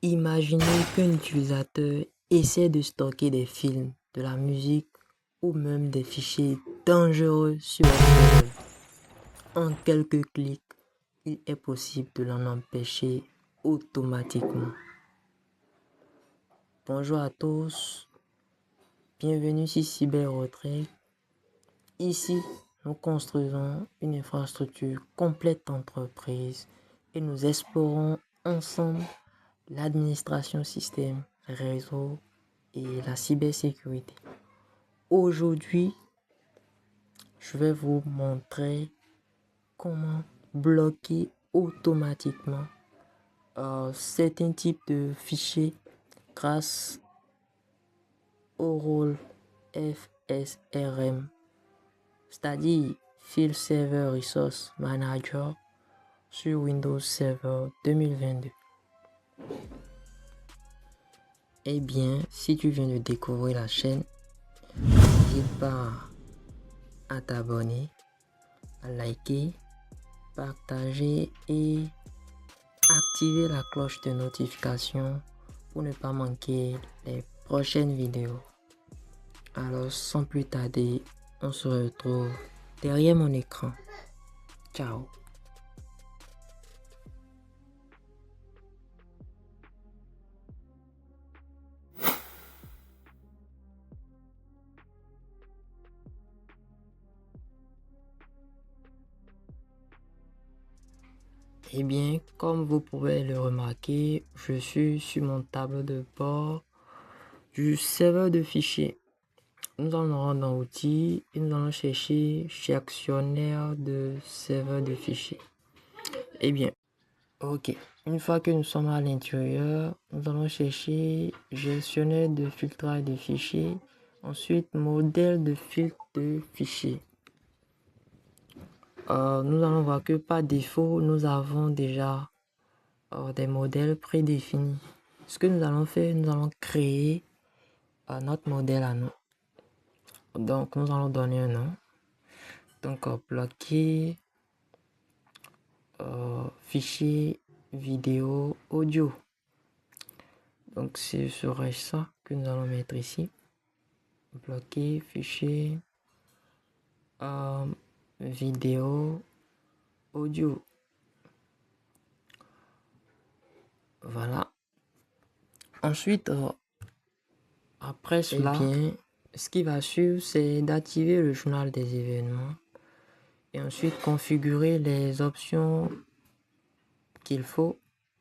Imaginez qu'un utilisateur essaie de stocker des films, de la musique ou même des fichiers dangereux sur un serveur. En quelques clics, il est possible de l'en empêcher automatiquement. Bonjour à tous, bienvenue sur CyberRetraite. Ici, nous construisons une infrastructure complète d'entreprise et nous explorons ensemble l'administration système, réseau et la cybersécurité. Aujourd'hui, je vais vous montrer comment bloquer automatiquement certains types de fichiers grâce au rôle FSRM, c'est-à-dire File Server Resource Manager sur Windows Server 2022. Eh bien, si tu viens de découvrir la chaîne, n'hésite pas à t'abonner, à liker, partager et activer la cloche de notification pour ne pas manquer les prochaines vidéos. Alors, sans plus tarder, on se retrouve derrière mon écran. Ciao. Eh bien, comme vous pouvez le remarquer, je suis sur mon tableau de bord du serveur de fichiers. Nous allons rendre dans outils et nous allons chercher gestionnaire de serveur de fichiers. Eh bien, ok. Une fois que nous sommes à l'intérieur, nous allons chercher gestionnaire de filtrage de fichiers. Ensuite, modèle de filtre de fichiers. Nous allons voir que par défaut, nous avons déjà des modèles prédéfinis. Ce que nous allons faire, nous allons créer notre modèle à nous. Donc, nous allons donner un nom. Donc, bloquer fichier vidéo audio. Donc, ce serait ça que nous allons mettre ici. Bloquer fichier vidéo audio. Voilà. Ensuite, après cela, ce qui va suivre, c'est d'activer le journal des événements et ensuite configurer les options qu'il faut.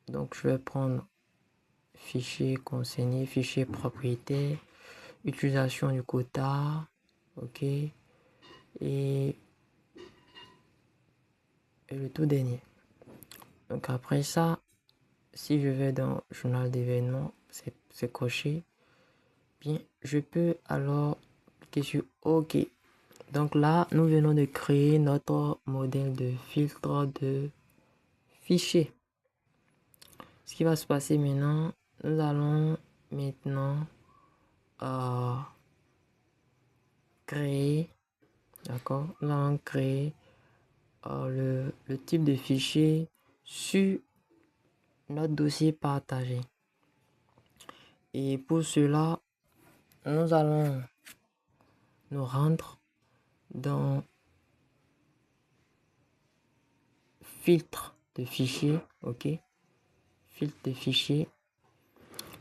Donc, je vais prendre fichier concerné, fichier propriétaire, utilisation du quota, ok, et le tout dernier. Donc, après ça, si je vais dans journal d'événements, c'est coché. Bien, je peux alors cliquer sur OK. Donc là, nous venons de créer notre modèle de filtre de fichiers. Ce qui va se passer maintenant, nous allons maintenant créer, d'accord, nous allons créer le type de fichier sur notre dossier partagé. Et pour cela, nous allons nous rendre dans filtre de fichiers, ok, filtre de fichiers,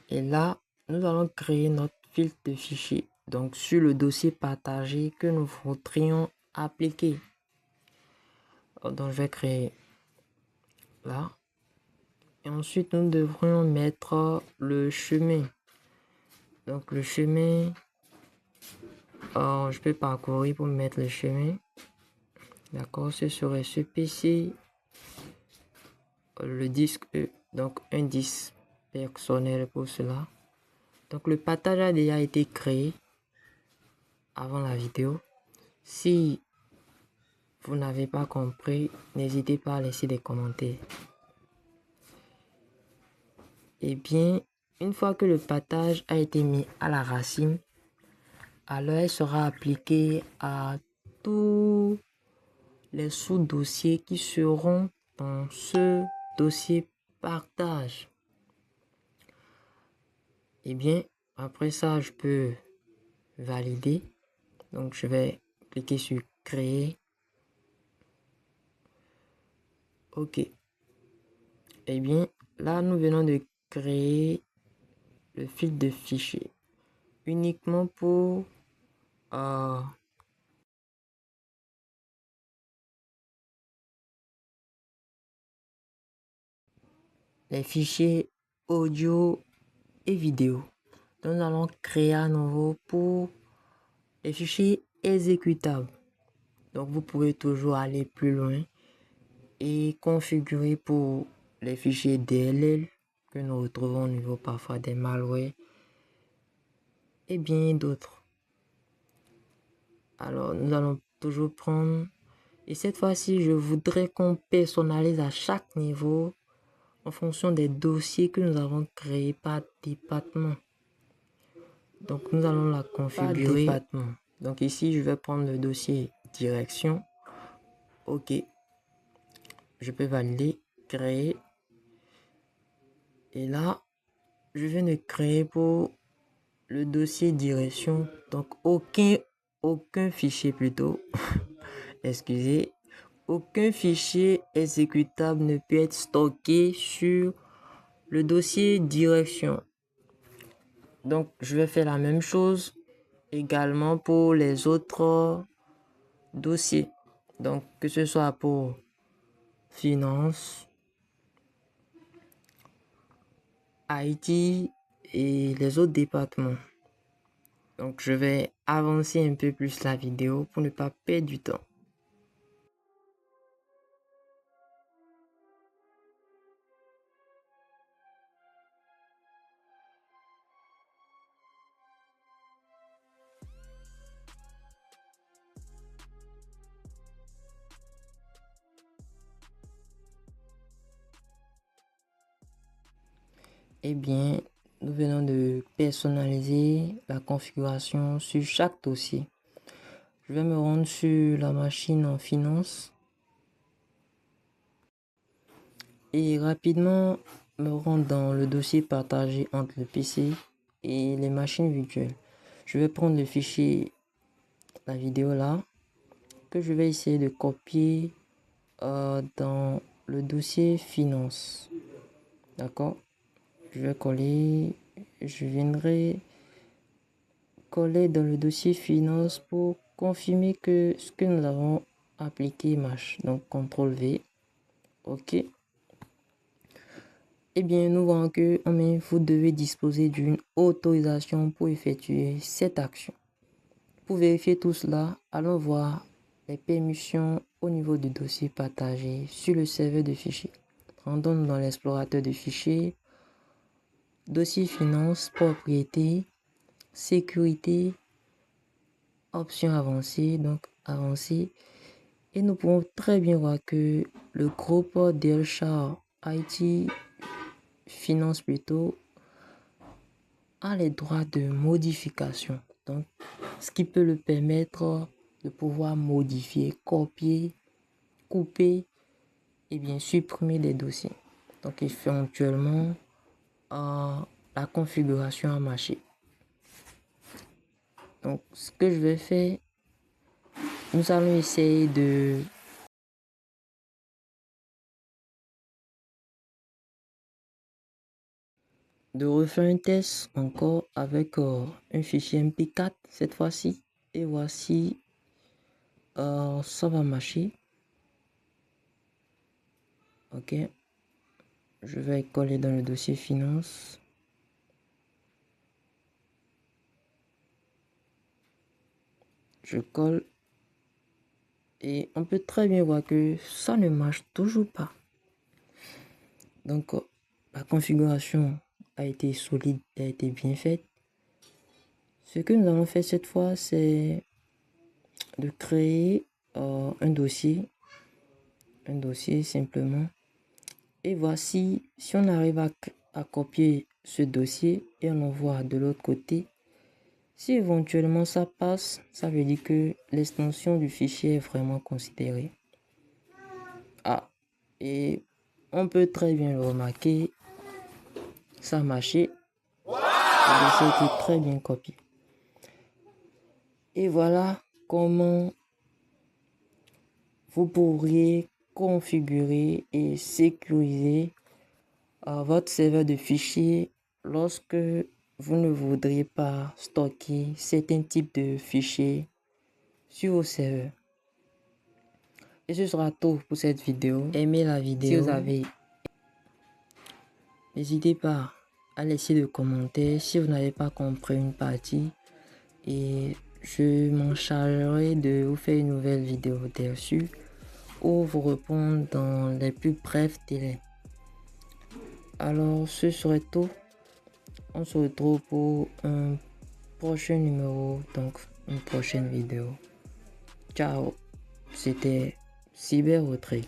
et là nous allons créer notre filtre de fichiers donc sur le dossier partagé que nous voudrions appliquer. Donc je vais créer là et ensuite nous devrions mettre le chemin. Donc le chemin, je peux parcourir pour mettre le chemin, d'accord, ce serait ce PC, le disque E, donc un disque personnel pour cela. Donc le partage a déjà été créé avant la vidéo. Si vous n'avez pas compris, n'hésitez pas à laisser des commentaires. Et bien, une fois que le partage a été mis à la racine, alors elle sera appliquée à tous les sous-dossiers qui seront dans ce dossier partage. Et bien, après ça, je peux valider. Donc, je vais cliquer sur créer. OK. Et bien, là, nous venons de créer le fil de fichier uniquement pour les fichiers audio et vidéo. Donc, nous allons créer à nouveau pour les fichiers exécutables. Donc, vous pouvez toujours aller plus loin et configurer pour les fichiers DLL que nous retrouvons au niveau parfois des malwares et bien d'autres. Alors, nous allons toujours prendre, et cette fois-ci, je voudrais qu'on personnalise à chaque niveau en fonction des dossiers que nous avons créés par département. Donc, nous allons la configurer par département. Donc, ici, je vais prendre le dossier direction. OK. Je peux valider, créer. Et là, je viens de créer pour le dossier direction. Donc, aucun fichier plutôt. Excusez. Aucun fichier exécutable ne peut être stocké sur le dossier direction. Donc, je vais faire la même chose également pour les autres dossiers. Donc, que ce soit pour finance, IT et les autres départements. Donc, je vais avancer un peu plus la vidéo pour ne pas perdre du temps. Eh bien, nous venons de personnaliser la configuration sur chaque dossier. Je vais me rendre sur la machine en finance et rapidement me rendre dans le dossier partagé entre le PC et les machines virtuelles. Je vais prendre le fichier, la vidéo là, que je vais essayer de copier dans le dossier finance. D'accord? Je vais coller, je viendrai coller dans le dossier finance pour confirmer que ce que nous avons appliqué marche. Donc, CTRL V. OK. Eh bien, nous voyons que vous devez disposer d'une autorisation pour effectuer cette action. Pour vérifier tout cela, allons voir les permissions au niveau du dossier partagé sur le serveur de fichiers. Rendons-nous dans l'explorateur de fichiers, dossier finance, propriété, sécurité, options avancées, donc avancées. Et nous pouvons très bien voir que le groupe Delchar IT Finance plutôt a les droits de modification. Donc, ce qui peut le permettre de pouvoir modifier, copier, couper et bien supprimer des dossiers. Donc, éventuellement, la configuration a marché. Donc, ce que je vais faire, nous allons essayer de refaire un test encore avec un fichier MP4 cette fois-ci. Et voici, ça va marcher. OK. Je vais coller dans le dossier finance. Je colle. Et on peut très bien voir que ça ne marche toujours pas. Donc, la configuration a été solide, a été bien faite. Ce que nous allons faire cette fois, c'est de créer un dossier simplement. Et voici, si on arrive à copier ce dossier et on envoie de l'autre côté, si éventuellement ça passe, ça veut dire que l'extension du fichier est vraiment considérée. Ah, et on peut très bien le remarquer, ça a marché. Le dossier a été très bien copié. Et voilà comment vous pourriez configurer et sécuriser votre serveur de fichiers lorsque vous ne voudriez pas stocker certains types de fichiers sur vos serveurs. Et ce sera tout pour cette vidéo. Aimez la vidéo. Si vous avez, n'hésitez pas à laisser des commentaires si vous n'avez pas compris une partie. Et je m'en chargerai de vous faire une nouvelle vidéo dessus ou vous répondre dans les plus brefs délais. Alors ce serait tout. On se retrouve pour un prochain numéro, donc une prochaine vidéo. Ciao, c'était Cyber Retrait.